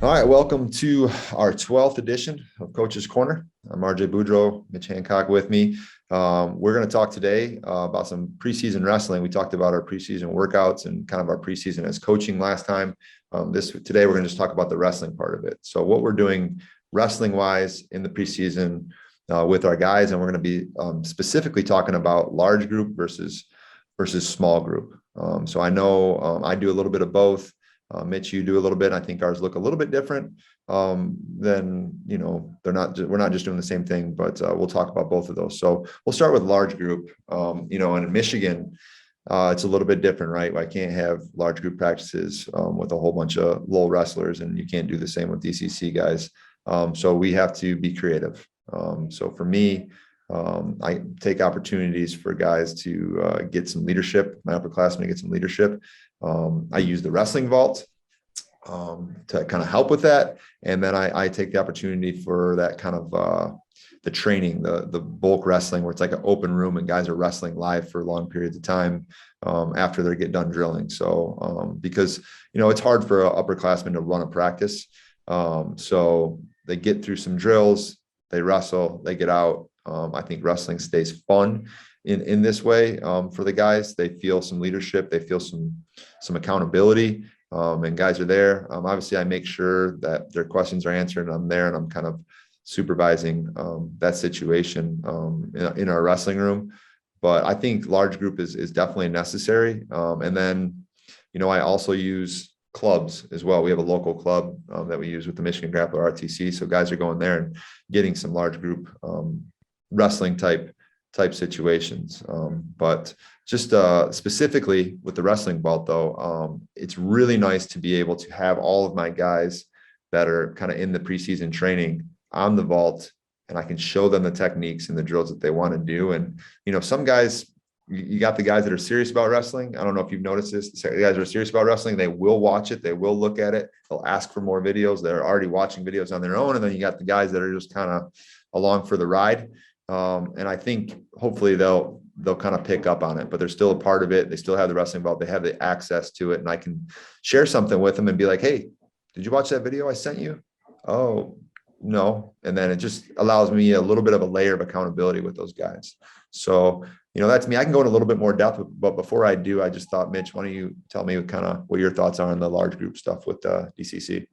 All right, welcome to our 12th edition of Coach's Corner. I'm RJ Boudreau, Mitch Hancock with me. We're going to talk today about some preseason wrestling. We talked about our preseason workouts and kind of our preseason as coaching last time. Today we're going to just talk about the wrestling part of it. So what we're doing wrestling-wise in the preseason with our guys, and we're going to be specifically talking about large group versus small group. So I know I do a little bit of both. Mitch, you do a little bit. I think ours look a little bit different than, we're not just doing the same thing, but we'll talk about both of those. So we'll start with large group. And in Michigan, it's a little bit different, right? I can't have large group practices with a whole bunch of little wrestlers, and you can't do the same with DCC guys. So we have to be creative. So for me, I take opportunities for guys to get some leadership, my upperclassmen get some leadership. I use the wrestling vault to kind of help with that. And then I take the opportunity for that kind of the training, the bulk wrestling, where it's like an open room and guys are wrestling live for long periods of time after they get done drilling. So because, it's hard for upperclassmen to run a practice. So they get through some drills, they wrestle, they get out. I think wrestling stays fun in this way for the guys. They feel some leadership, they feel some accountability, and guys are there. Obviously, I make sure that their questions are answered, and I'm there, and I'm kind of supervising that situation in our wrestling room. But I think large group is definitely necessary. And then, I also use clubs as well. We have a local club that we use with the Michigan Grappler RTC. So guys are going there and getting some large group wrestling type situations. But just specifically with the wrestling vault, though, it's really nice to be able to have all of my guys that are kind of in the preseason training on the vault, and I can show them the techniques and the drills that they want to do. And, some guys, you got the guys that are serious about wrestling. I don't know if you've noticed this. The guys that are serious about wrestling, they will watch it. They will look at it. They'll ask for more videos. They're already watching videos on their own. And then you got the guys that are just kind of along for the ride. And I think hopefully they'll kind of pick up on it, but they're still a part of it. They still have the wrestling vault. They have the access to it, and I can share something with them and be like, "Hey, did you watch that video I sent you?" "Oh, no." And then it just allows me a little bit of a layer of accountability with those guys. So, that's me. I can go in a little bit more depth, but before I do, I just thought, Mitch, why don't you tell me kind of what your thoughts are on the large group stuff with DCC?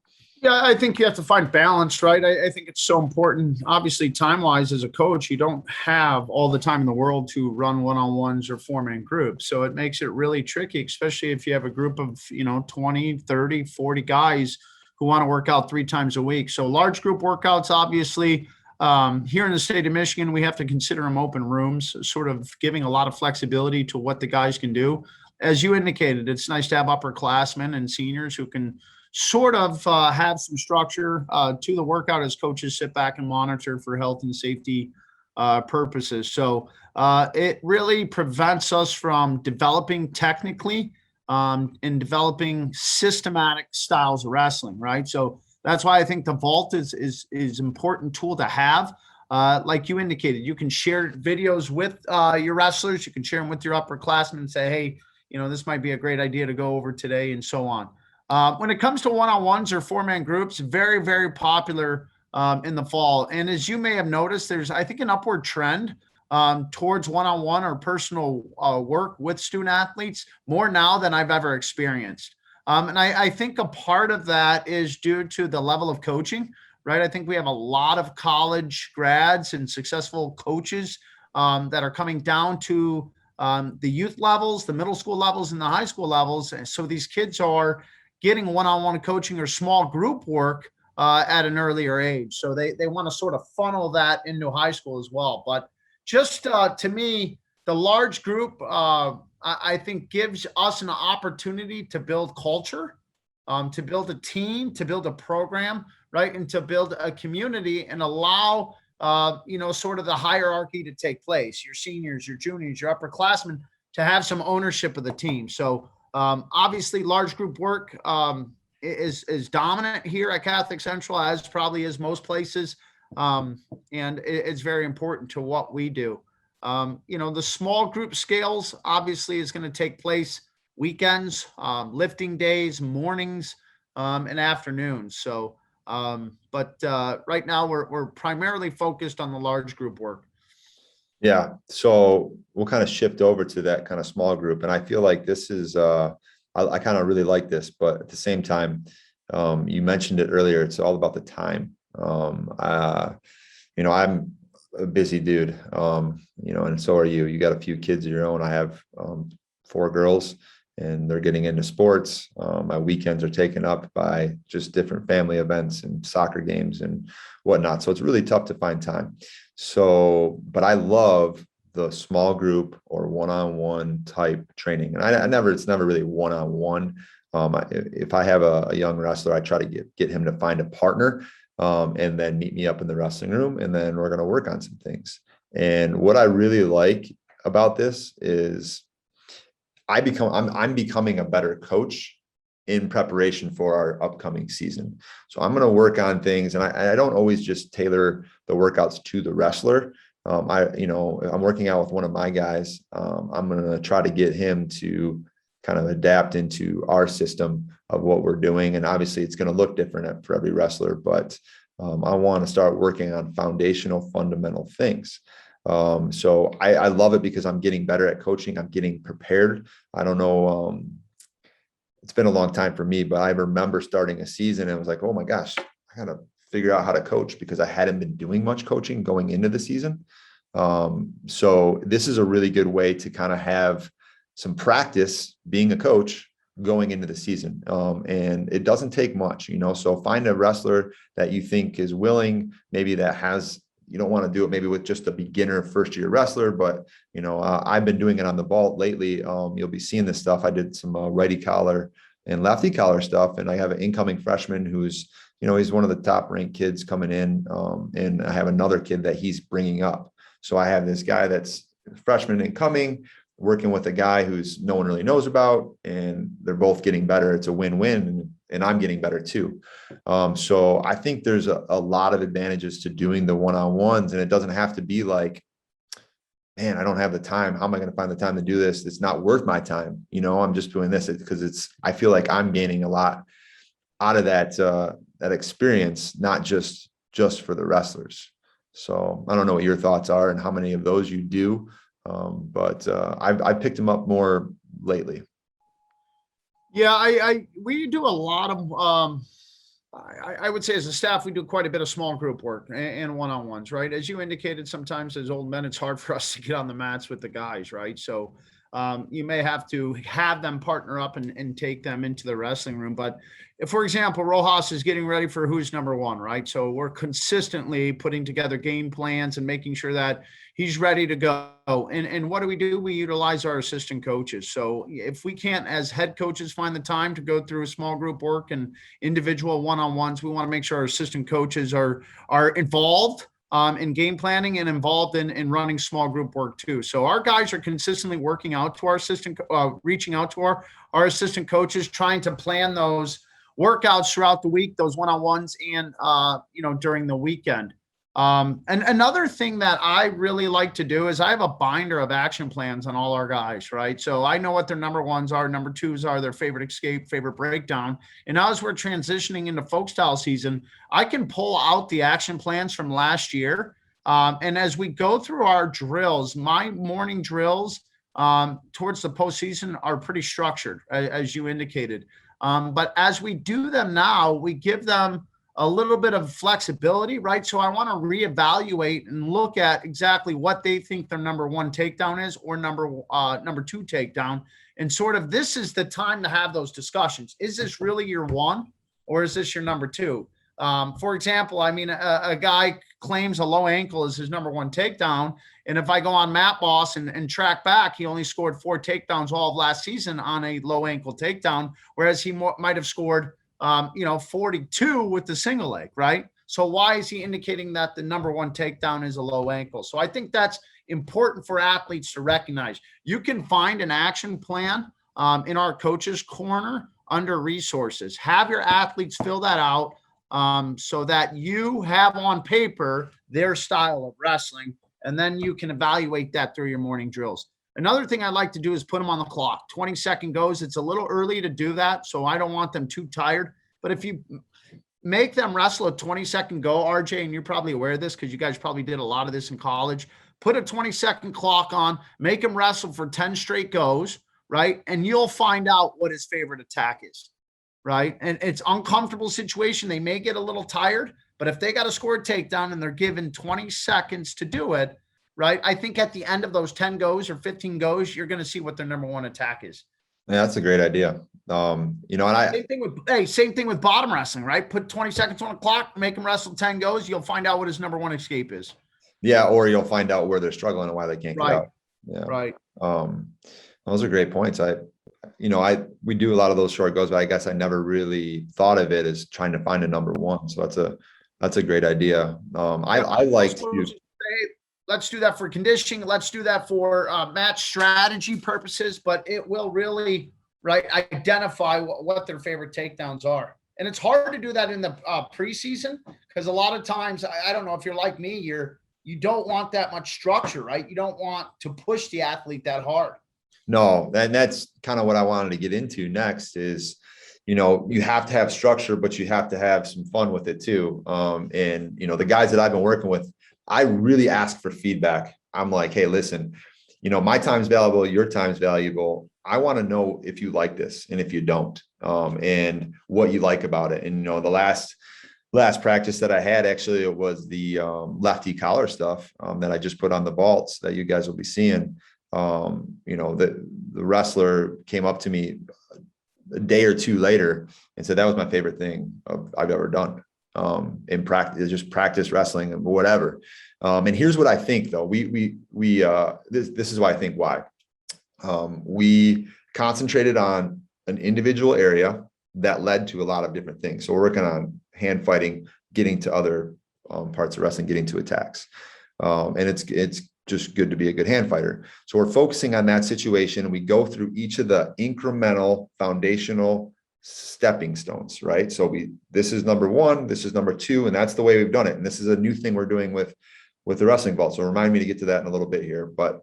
Yeah, I think you have to find balance, right? I think it's so important. Obviously, time-wise, as a coach, you don't have all the time in the world to run one-on-ones or four-man groups. So it makes it really tricky, especially if you have a group of, 20, 30, 40 guys who want to work out 3 times a week. So large group workouts, obviously, here in the state of Michigan, we have to consider them open rooms, sort of giving a lot of flexibility to what the guys can do. As you indicated, it's nice to have upperclassmen and seniors who can sort of have some structure to the workout as coaches sit back and monitor for health and safety purposes. So it really prevents us from developing technically and developing systematic styles of wrestling, right? So that's why I think the vault is important tool to have. Like you indicated, you can share videos with your wrestlers. You can share them with your upperclassmen and say, hey, this might be a great idea to go over today, and so on. When it comes to one-on-ones or four-man groups, very, very popular in the fall. And as you may have noticed, there's, I think, an upward trend towards one-on-one or personal work with student athletes more now than I've ever experienced. And I think a part of that is due to the level of coaching, right? I think we have a lot of college grads and successful coaches that are coming down to the youth levels, the middle school levels, and the high school levels. And so these kids are getting one-on-one coaching or small group work at an earlier age. So they want to sort of funnel that into high school as well. But just to me, the large group, I think, gives us an opportunity to build culture, to build a team, to build a program, right? And to build a community and allow, sort of the hierarchy to take place. Your seniors, your juniors, your upperclassmen to have some ownership of the team. So obviously, large group work is dominant here at Catholic Central, as probably is most places, and it's very important to what we do. The small group scales obviously is going to take place weekends, lifting days, mornings, and afternoons. So But right now we're primarily focused on the large group work. Yeah. So we'll kind of shift over to that kind of small group. And I feel like this is, I kind of really like this, but at the same time, you mentioned it earlier. It's all about the time. I'm a busy dude, and so are you. You got a few kids of your own. I have, 4 girls, and they're getting into sports. My weekends are taken up by just different family events and soccer games and whatnot. So it's really tough to find time. So, but I love the small group or one-on-one type training. And it's never really one-on-one. If I have a young wrestler, I try to get him to find a partner, and then meet me up in the wrestling room, and then we're going to work on some things. And what I really like about this is I'm becoming a better coach in preparation for our upcoming season. So I'm going to work on things, and I don't always just tailor the workouts to the wrestler. I'm working out with one of my guys. I'm going to try to get him to kind of adapt into our system of what we're doing. And obviously it's going to look different for every wrestler, but I want to start working on foundational, fundamental things. So I love it because I'm getting better at coaching. I'm getting prepared. I don't know. It's been a long time for me, but I remember starting a season and I was like, oh my gosh, I got to figure out how to coach because I hadn't been doing much coaching going into the season. So this is a really good way to kind of have some practice being a coach going into the season. And it doesn't take much, so find a wrestler that you think is willing, maybe you don't want to do it maybe with just a beginner first year wrestler, but I've been doing it on the vault lately. You'll be seeing this stuff. I did some righty collar and lefty collar stuff. And I have an incoming freshman who's, he's one of the top ranked kids coming in. And I have another kid that he's bringing up. So I have this guy that's freshman incoming, working with a guy who's no one really knows about, and they're both getting better. It's a win-win, and I'm getting better too. So I think there's a lot of advantages to doing the one-on-ones, and it doesn't have to be like, man, I don't have the time. How am I going to find the time to do this? It's not worth my time. I'm just doing this because I feel like I'm gaining a lot out of that experience, not just for the wrestlers. So I don't know what your thoughts are and how many of those you do. But I've picked them up more lately. Yeah, we do a lot of, I would say as a staff, we do quite a bit of small group work and one-on-ones, right? As you indicated, sometimes as old men, it's hard for us to get on the mats with the guys, right? So you may have to have them partner up and take them into the wrestling room. But if, for example, Rojas is getting ready for who's number one, right? So we're consistently putting together game plans and making sure that he's ready to go. And what do? We utilize our assistant coaches. So if we can't, as head coaches, find the time to go through a small group work and individual one-on-ones, we want to make sure our assistant coaches are involved in game planning and involved in running small group work too. So our guys are consistently working out to our reaching out to our assistant coaches, trying to plan those workouts throughout the week, those one-on-ones, and during the weekend. And another thing that I really like to do is I have a binder of action plans on all our guys, right? So I know what their number ones are, number twos are, their favorite escape, favorite breakdown. And now as we're transitioning into folk style season, I can pull out the action plans from last year. And as we go through our drills, my morning drills towards the postseason are pretty structured, as you indicated. But as we do them now, we give them a little bit of flexibility, right? So I want to reevaluate and look at exactly what they think their number one takedown is or number two takedown. And sort of this is the time to have those discussions. Is this really your one or is this your number two? For example, I mean, a guy claims a low ankle is his number one takedown. And if I go on Matt Boss and track back, he only scored 4 takedowns all of last season on a low ankle takedown, whereas he might have scored 42 with the single leg, right? So why is he indicating that the number one takedown is a low ankle? So I think that's important for athletes to recognize. You can find an action plan in our coaches corner under resources. Have your athletes fill that out so that you have on paper their style of wrestling, and then you can evaluate that through your morning drills. Another thing I like to do is put them on the clock. 20-second goes. It's a little early to do that, so I don't want them too tired. But if you make them wrestle a 20-second go, RJ, and you're probably aware of this because you guys probably did a lot of this in college. Put a 20-second clock on, make him wrestle for 10 straight goes, right? And you'll find out what his favorite attack is, right? And it's uncomfortable situation. They may get a little tired, but if they got to score a takedown and they're given 20 seconds to do it, right? I think at the end of those 10 goes or 15 goes, you're going to see what their number one attack is. Yeah, that's a great idea. And Same thing with bottom wrestling, right? Put 20 seconds on the clock, make them wrestle 10 goes. You'll find out what his number one escape is. yeah, or you'll find out where they're struggling and why they can't get Right. out. Yeah. Right. Those are great points. We do a lot of those short goes, but I guess I never really thought of it as trying to find a number one. So that's a great idea. I like to. Let's do that for conditioning. Let's do that for match strategy purposes, but it will really, right, identify what their favorite takedowns are. And it's hard to do that in the preseason because a lot of times, I don't know if you're like me, you don't want that much structure, right? You don't want to push the athlete that hard. No, and that's kind of what I wanted to get into next is, you have to have structure, but you have to have some fun with it too. And the guys that I've been working with, I really ask for feedback. I'm like, hey, listen, my time's valuable, your time's valuable. I want to know if you like this and if you don't, and what you like about it. And, the last practice that I had, actually, it was the lefty collar stuff that I just put on the vaults that you guys will be seeing. The wrestler came up to me a day or two later and said, that was my favorite thing I've ever done. In practice, just practice wrestling and whatever. And here's what I think though. This is why I think why. We concentrated on an individual area that led to a lot of different things. So we're working on hand fighting, getting to other parts of wrestling, getting to attacks. And it's just good to be a good hand fighter. So we're focusing on that situation. And we go through each of the incremental foundational stepping stones, right? So this is number one, this is number two, and that's the way we've done it. And this is a new thing we're doing with the wrestling vault. So remind me to get to that in a little bit here, but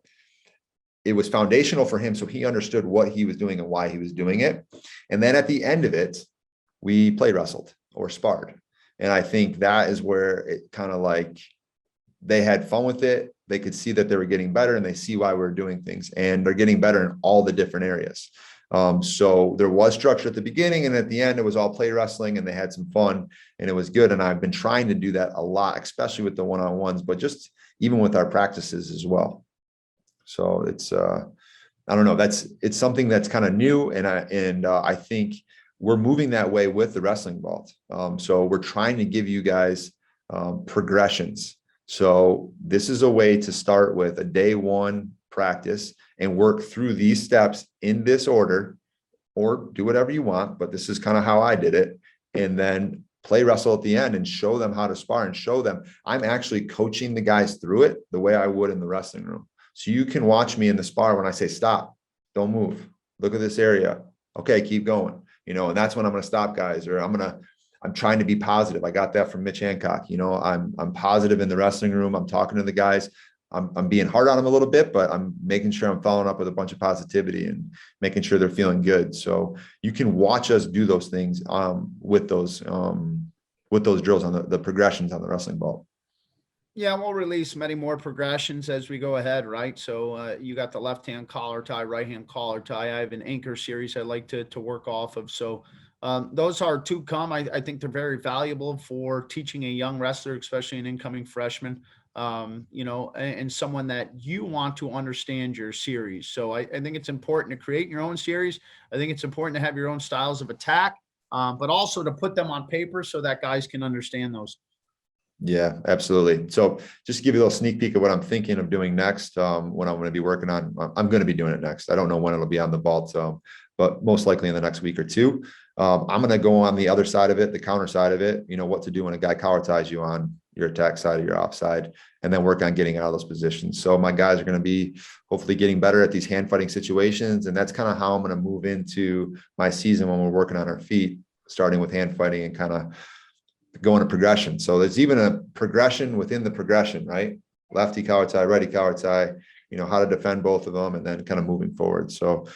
it was foundational for him. So he understood what he was doing and why he was doing it. And then at the end of it, we play wrestled or sparred. And I think that is where it kind of like they had fun with it. They could see that they were getting better and they see why we're doing things, and they're getting better in all the different areas. So there was structure at the beginning, and at the end, it was all play wrestling, and they had some fun, and it was good. And I've been trying to do that a lot, especially with the one-on-ones, but just even with our practices as well. So it's, I don't know, it's something that's kind of new. And I think we're moving that way with the wrestling vault. So we're trying to give you guys, progressions. So this is a way to start with a day one practice and work through these steps in this order, or do whatever you want, but this is kind of how I did it. And then play wrestle at the end and show them how to spar and show them I'm actually coaching the guys through it the way I would in the wrestling room. So you can watch me in the spar when I say, stop, don't move, look at this area. Okay, keep going, and that's when I'm going to stop guys, or I'm trying to be positive. I got that from Mitch Hancock. I'm positive in the wrestling room. I'm talking to the guys. I'm being hard on them a little bit, but I'm making sure I'm following up with a bunch of positivity and making sure they're feeling good. So you can watch us do those things with those drills on the progressions on the wrestling vault. Yeah, we'll release many more progressions as we go ahead, right? So you got the left-hand collar tie, right-hand collar tie. I have an anchor series I like to work off of. So those are to come. I think they're very valuable for teaching a young wrestler, especially an incoming freshman, and someone that you want to understand your series. So I think it's important to create your own series. I think it's important to have your own styles of attack, but also to put them on paper so that guys can understand those. Yeah, absolutely. So just to give you a little sneak peek of what I'm thinking of doing next, what I'm going to be working on. I'm going to be doing it next. I don't know when it'll be on the vault, but most likely in the next week or two. I'm going to go on the other side of it, the counter side of it, what to do when a guy collar ties you on your attack side or your offside, and then work on getting out of those positions. So my guys are going to be hopefully getting better at these hand fighting situations. And that's kind of how I'm going to move into my season when we're working on our feet, starting with hand fighting and kind of going to progression. So there's even a progression within the progression, right? Lefty collar tie, righty collar tie, how to defend both of them, and then kind of moving forward. So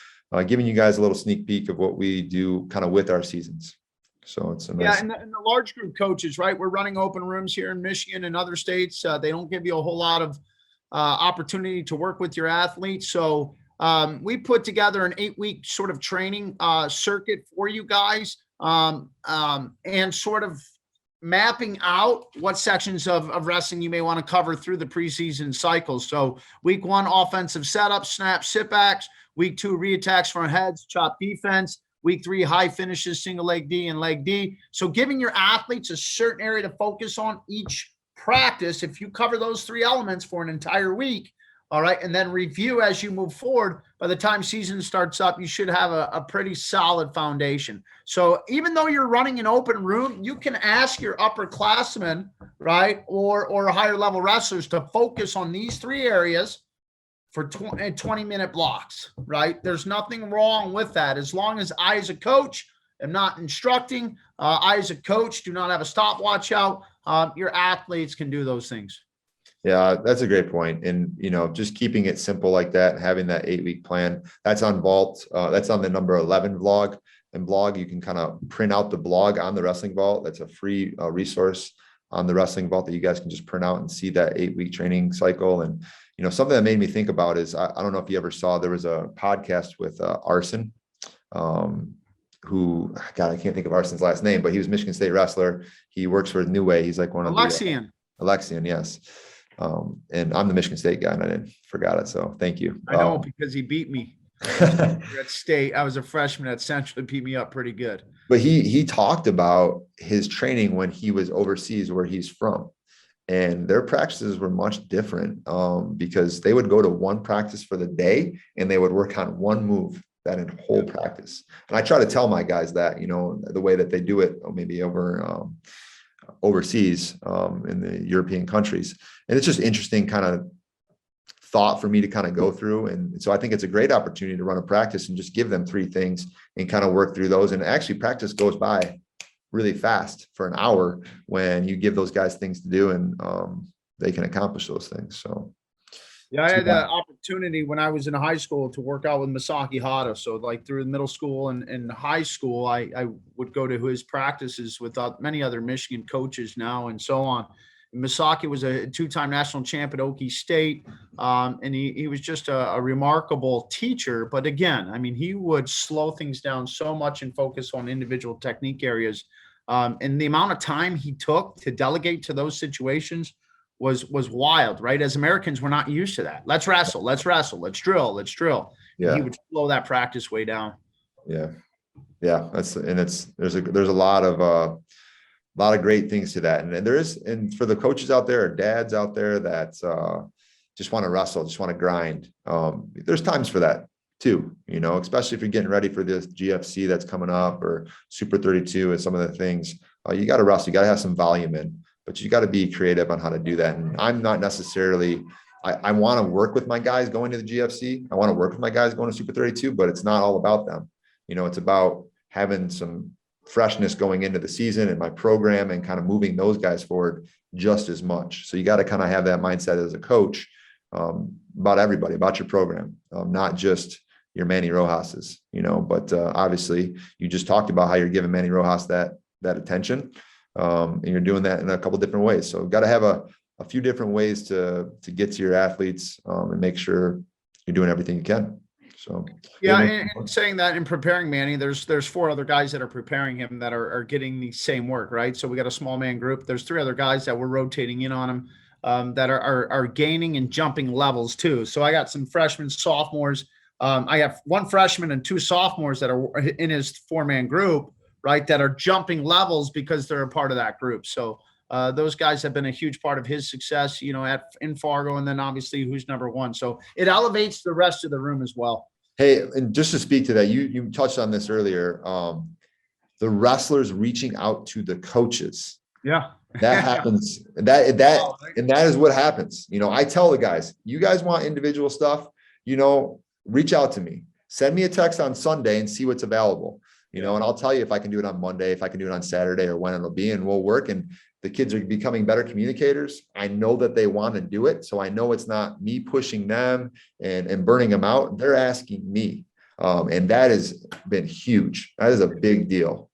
giving you guys a little sneak peek of what we do kind of with our seasons. So it's a Yeah, nice. and the large group coaches, right? We're running open rooms here in Michigan and other states. They don't give you a whole lot of opportunity to work with your athletes. So we put together an 8-week sort of training circuit for you guys, and sort of mapping out what sections of wrestling you may want to cover through the preseason cycles. So week 1, offensive setup, snap, sit backs. Week 2, reattacks front heads, chop defense. Week 3, high finishes, single leg D and leg D. So giving your athletes a certain area to focus on each practice. If you cover those 3 elements for an entire week, all right, and then review as you move forward, by the time season starts up, you should have a pretty solid foundation. So even though you're running an open room, you can ask your upperclassmen, right, or higher level wrestlers to focus on these 3 areas for 20-minute blocks, right? There's nothing wrong with that. As long as I, as a coach, am not instructing, I, as a coach, do not have a stopwatch out, your athletes can do those things. Yeah, that's a great point. And, just keeping it simple like that, and having that 8-week plan, that's on Vault. That's on the number 11 blog. You can kind of print out the blog on the Wrestling Vault. That's a free resource on the Wrestling Vault that you guys can just print out and see that 8-week training cycle. And, something that made me think about is, I don't know if you ever saw, there was a podcast with Arson, who, God, I can't think of Arson's last name, but he was a Michigan State wrestler. He works for New Way. He's like one of Alexian. Alexian, yes. And I'm the Michigan State guy, and I forgot it. So thank you. I know, because he beat me at State. I was a freshman at Central. He beat me up pretty good. But he talked about his training when he was overseas, where he's from. And their practices were much different, because they would go to one practice for the day and they would work on one move that in whole practice. And I try to tell my guys that, the way that they do it, maybe overseas, in the European countries. And it's just interesting kind of thought for me to kind of go through. And so I think it's a great opportunity to run a practice and just give them 3 things and kind of work through those. And actually practice goes by really fast for an hour when you give those guys things to do, and they can accomplish those things. So yeah, I had the opportunity when I was in high school to work out with Masaki Hata. So like through middle school and high school, I would go to his practices with many other Michigan coaches now and so on. Masaki was a 2-time national champ at Okie State. And he was just a remarkable teacher. But again, I mean, he would slow things down so much and focus on individual technique areas. And the amount of time he took to delegate to those situations was wild, right? As Americans, we're not used to that. Let's wrestle, let's drill. Yeah. And he would slow that practice way down. Yeah. There's a lot of great things to that. And for the coaches out there or dads out there that just want to wrestle, just want to grind, there's times for that too, especially if you're getting ready for this GFC that's coming up, or Super 32 and some of the things. You got to wrestle, you got to have some volume in, but you got to be creative on how to do that. And I'm not necessarily, I want to work with my guys going to the GFC. I want to work with my guys going to Super 32, but it's not all about them. It's about having some freshness going into the season and my program, and kind of moving those guys forward just as much. So you got to kind of have that mindset as a coach, about everybody, about your program, not just your Manny Rojas's, but obviously you just talked about how you're giving Manny Rojas that attention, and you're doing that in a couple of different ways. So got to have a few different ways to get to your athletes, and make sure you're doing everything you can. So yeah, and saying that and preparing Manny, there's 4 other guys that are preparing him that are getting the same work, right? So we got a small man group. There's 3 other guys that we're rotating in on him, that are gaining and jumping levels too. So I got some freshmen, sophomores. I have 1 freshman and 2 sophomores that are in his 4-man group, right? That are jumping levels because they're a part of that group. So those guys have been a huge part of his success, in Fargo, and then obviously who's number 1. So it elevates the rest of the room as well. Hey, and just to speak to that, you touched on this earlier, the wrestlers reaching out to the coaches. Yeah. That happens. And that is what happens. I tell the guys, you guys want individual stuff, reach out to me, send me a text on Sunday and see what's available, and I'll tell you if I can do it on Monday, if I can do it on Saturday, or when it'll be, and we'll work. And the kids are becoming better communicators. I know that they want to do it. So I know it's not me pushing them and burning them out. They're asking me. And that has been huge. That is a big deal.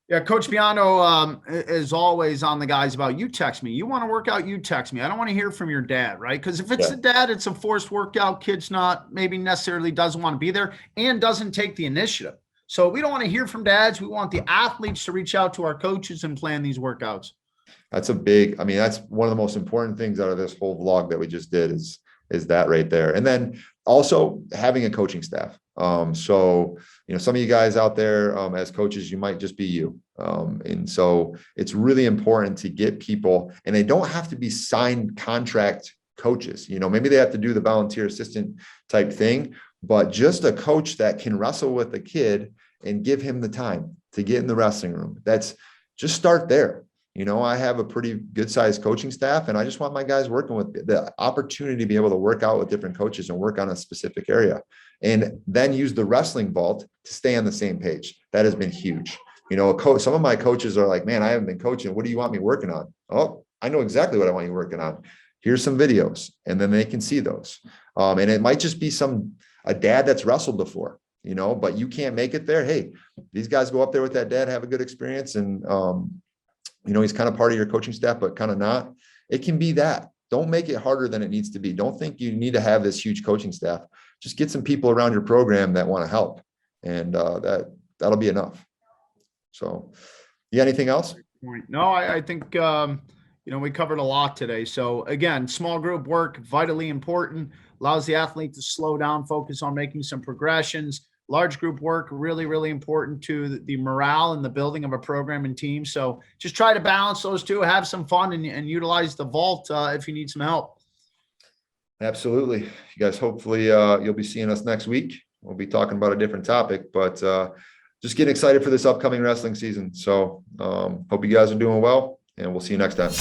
Yeah, Coach Biano is always on the guys about you text me. You want to work out, you text me. I don't want to hear from your dad, right? Because if it's Yeah. the dad, it's a forced workout. Kid's not maybe necessarily doesn't want to be there and doesn't take the initiative. So we don't want to hear from dads. We want the athletes to reach out to our coaches and plan these workouts. That's a big, I mean, that's one of the most important things out of this whole vlog that we just did is that right there. And then also having a coaching staff. So, some of you guys out there, as coaches, you might just be you. And so it's really important to get people, and they don't have to be signed contract coaches. Maybe they have to do the volunteer assistant type thing, but just a coach that can wrestle with the kid and give him the time to get in the wrestling room. That's just start there. I have a pretty good sized coaching staff, and I just want my guys working with the opportunity to be able to work out with different coaches and work on a specific area, and then use the wrestling vault to stay on the same page. That has been huge. Some of my coaches are like, man, I haven't been coaching. What do you want me working on? Oh, I know exactly what I want you working on. Here's some videos, and then they can see those. And it might just be a dad that's wrestled before, but you can't make it there. Hey, these guys go up there with that dad, have a good experience, and he's kind of part of your coaching staff, but kind of not. It can be that. Don't make it harder than it needs to be. Don't think you need to have this huge coaching staff. Just get some people around your program that want to help, and that'll be enough. So, anything else? No, I think we covered a lot today. So again, small group work, vitally important, allows the athlete to slow down, focus on making some progressions. Large group work, really, really important to the morale and the building of a program and team. So just try to balance those two, have some fun, and utilize the vault if you need some help. Absolutely. You guys, hopefully you'll be seeing us next week. We'll be talking about a different topic, but just getting excited for this upcoming wrestling season. So hope you guys are doing well, and we'll see you next time.